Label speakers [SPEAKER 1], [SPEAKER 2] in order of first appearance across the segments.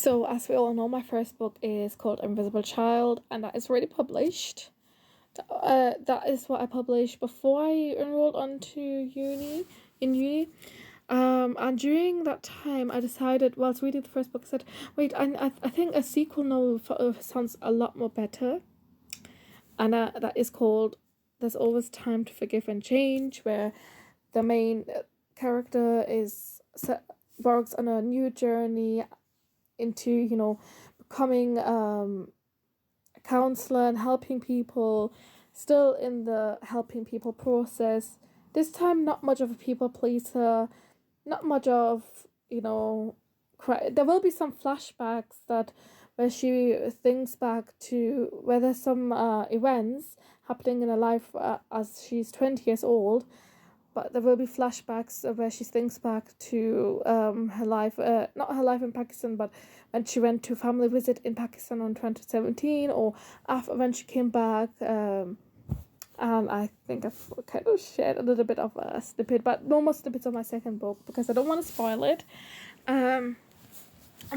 [SPEAKER 1] So, as we all know, my first book is called Invisible Child, and that is already published. That is what I published before I enrolled onto uni. And during that time, I decided, whilst reading the first book, I said, wait, I think a sequel novel sounds a lot more better. And that is called There's Always Time to Forgive and Change, where the main character works on a new journey into becoming a counselor and helping people, still in the helping people process. This time, not much of a people pleaser, not much of there will be some flashbacks that where she thinks back to where there's some events happening in her life as she's 20 years old. But there will be flashbacks where she thinks back to her life, not her life in Pakistan, but when she went to family visit in Pakistan in 2017, or after when she came back. And I think I've kind of shared a little bit of a snippet, but no more snippets of my second book because I don't want to spoil it. The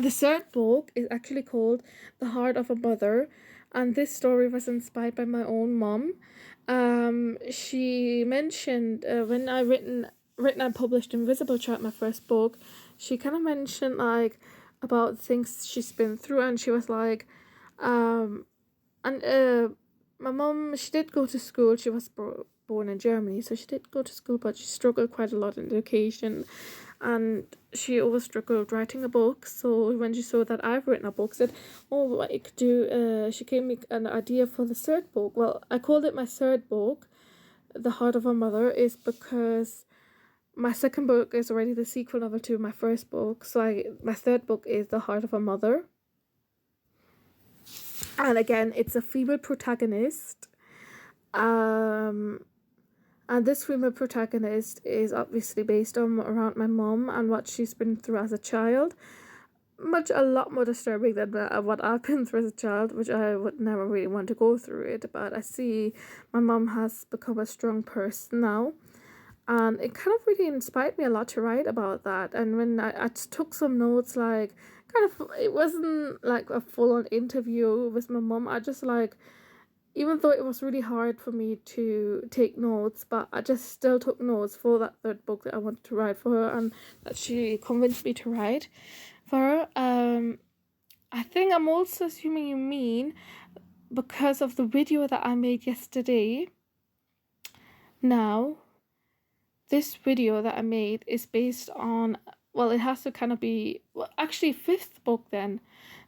[SPEAKER 1] third book is actually called The Heart of a Mother, and this story was inspired by my own mom. She mentioned when I written and published Invisible Child, my first book, she kind of mentioned about things she's been through, and she was like, my mom, she did go to school. She was born in Germany, so she did go to school, but she struggled quite a lot in education, and she always struggled writing a book. So when she saw that I've written a book, said, "Oh, I could do." She gave me an idea for the third book. Well, I called it my third book, "The Heart of a Mother," is because my second book is already the sequel novel to my first book. So my third book is The Heart of a Mother. And again, it's a female protagonist. And this female protagonist is obviously based around my mom and what she's been through as a child. A lot more disturbing than what I've been through as a child, which I would never really want to go through it. But I see my mom has become a strong person now. And it kind of really inspired me a lot to write about that. And when I took some notes, it wasn't like a full-on interview with my mom. I just even though it was really hard for me to take notes, but I just still took notes for that third book that I wanted to write for her, and that she convinced me to write for her. I think I'm also assuming you mean because of the video that I made yesterday. Now, this video that I made is based on, well, it has to kind of be, actually fifth book then,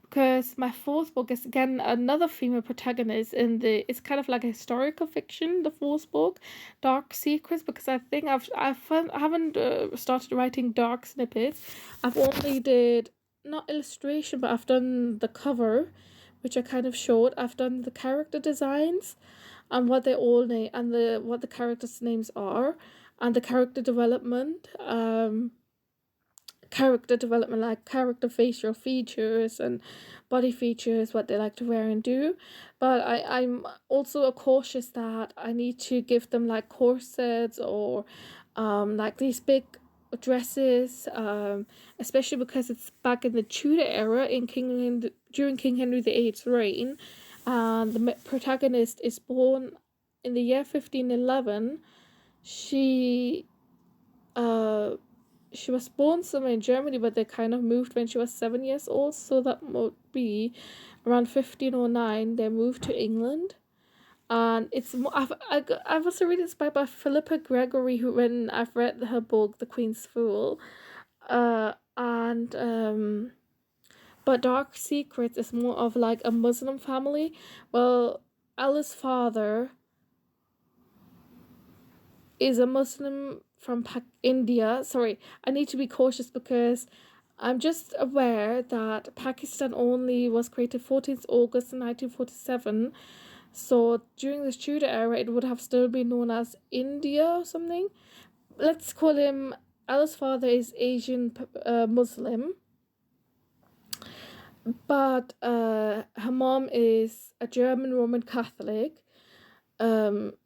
[SPEAKER 1] because my fourth book is again another female protagonist it's kind of like a historical fiction, the fourth book, Dark Secrets, because I think I haven't started writing dark snippets. I've only did, not illustration, but I've done the cover, which I kind of showed. I've done the character designs and what they all name and what the characters' names are, and the character development, like character facial features and body features, what they like to wear and do. But I'm also cautious that I need to give them like corsets or like these big dresses, especially because it's back in the Tudor era during King Henry VIII's reign, and the protagonist is born in the year 1511. She was born somewhere in Germany, but they kind of moved when she was 7 years old, so that would be around 1509. They moved to England, and it's I was really inspired by Philippa Gregory, when I've read her book The Queen's Fool, but Dark Secrets is more of like a Muslim family. Well, Ella's father is a Muslim from India. Sorry, I need to be cautious because I'm just aware that Pakistan only was created 14th August 1947. So during the Tudor era, it would have still been known as India or something. Let's call him, Ella's father is Asian Muslim. But her mom is a German Roman Catholic.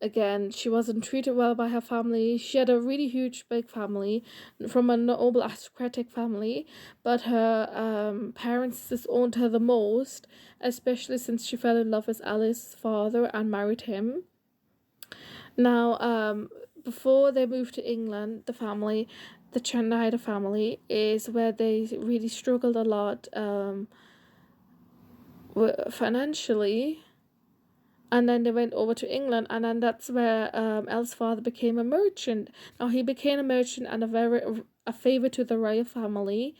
[SPEAKER 1] again, she wasn't treated well by her family. She had a really huge, big family from a noble aristocratic family, but her parents disowned her the most, especially since she fell in love with Alice's father and married him. Now, before they moved to England, the Schneider family, is where they really struggled a lot financially. And then they went over to England, and then that's where Elle's father became a merchant. Now, he became a merchant and a favour to the royal family.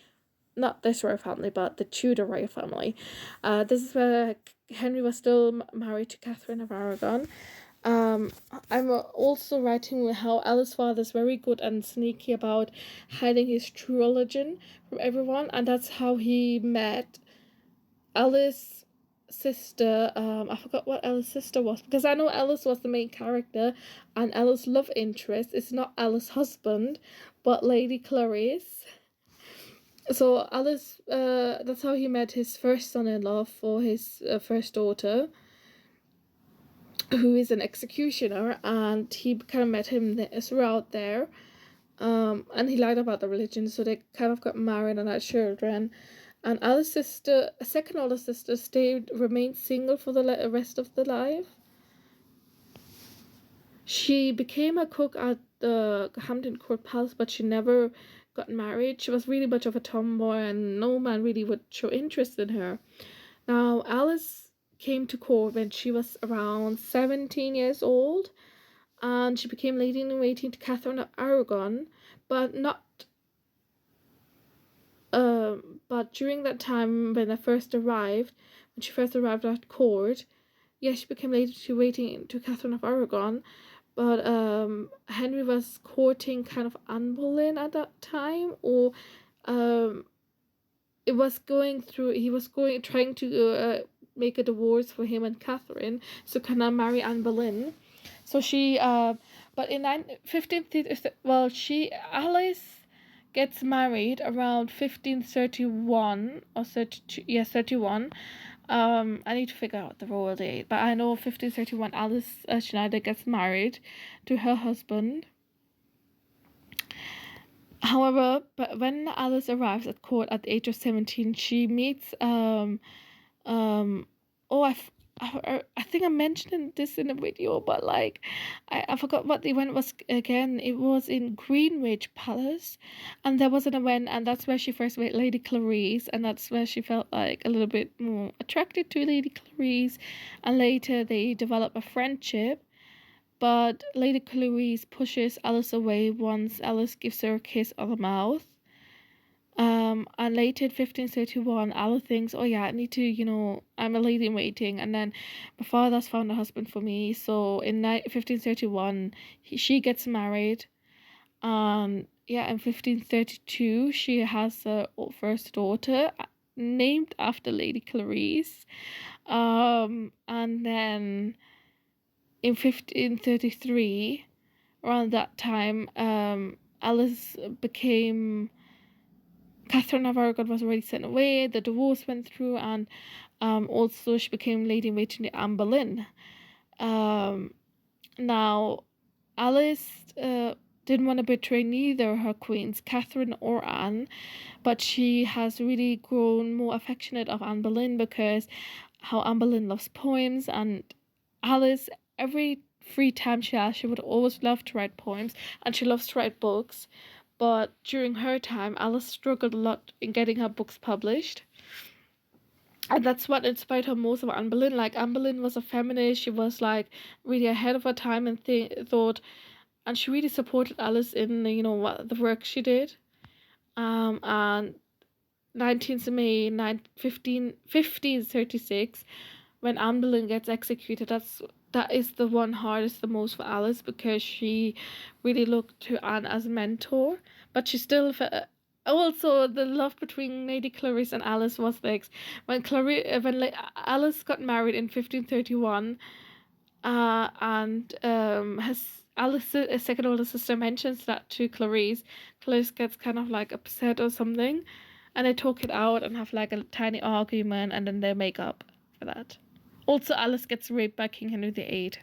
[SPEAKER 1] Not this royal family, but the Tudor royal family. This is where Henry was still married to Catherine of Aragon. I'm also writing how Alice's father is very good and sneaky about hiding his true religion from everyone, and that's how he met Alice's sister. I forgot what Alice's sister was, because I know Alice was the main character, and Alice's love interest is not Alice's husband, but Lady Clarice. So Alice, that's how he met his first son-in-law for his first daughter, who is an executioner, and he kind of met him throughout there. And he lied about the religion, so they kind of got married and had children. And Alice's sister, second older sister, remained single for the rest of the life. She became a cook at the Hampton Court Palace, but she never got married. She was really much of a tomboy, and no man really would show interest in her. Now, Alice came to court when she was around 17 years old, and she became lady-in-waiting to Catherine of Aragon, but during that time when she first arrived at court, yes, she became lady-in-waiting to Catherine of Aragon, but Henry was courting kind of Anne Boleyn at that time, or he was trying to make a divorce for him and Catherine, so can I marry Anne Boleyn? So she, but in 1530, Alice gets married around 1531 or 32, 31. I need to figure out the royal date, but I know 1531 Alice Schneider gets married to her husband. However, but when Alice arrives at court at the age of 17, she meets I think I mentioned this in a video, but like I forgot what the event was again. It was in Greenwich Palace, and there was an event, and that's where she first met Lady Clarice, and that's where she felt like a little bit more attracted to Lady Clarice, and later they develop a friendship. But Lady Clarice pushes Alice away once Alice gives her a kiss on the mouth. And later in 1531, Alice thinks, oh yeah, I need to, I'm a lady in waiting, and then my father's found a husband for me. So in 1531, she gets married, and yeah, in 1532, she has her first daughter, named after Lady Clarice. And then in 1533, around that time, Alice became... Catherine of Aragon was already sent away, the divorce went through, and also she became lady-in-waiting to Anne Boleyn. Now, Alice didn't want to betray neither her queens, Catherine or Anne, but she has really grown more affectionate of Anne Boleyn because how Anne Boleyn loves poems, and Alice, every free time she has, she would always love to write poems, and she loves to write books. But during her time, Alice struggled a lot in getting her books published. And that's what inspired her most of Anne Boleyn. Like, Anne Boleyn was a feminist. She was, like, really ahead of her time and thought... And she really supported Alice in, what the work she did. And 19th of May, 1536, when Anne Boleyn gets executed, that is the one hardest the most for Alice, because she really looked to Anne as a mentor, but she still also the love between Lady Clarice and Alice was fixed when Alice got married in 1531, and Alice's second older sister mentions that to Clarice. Clarice gets kind of like upset or something, and they talk it out and have like a tiny argument, and then they make up for that. Also, Alice gets raped by King Henry VIII.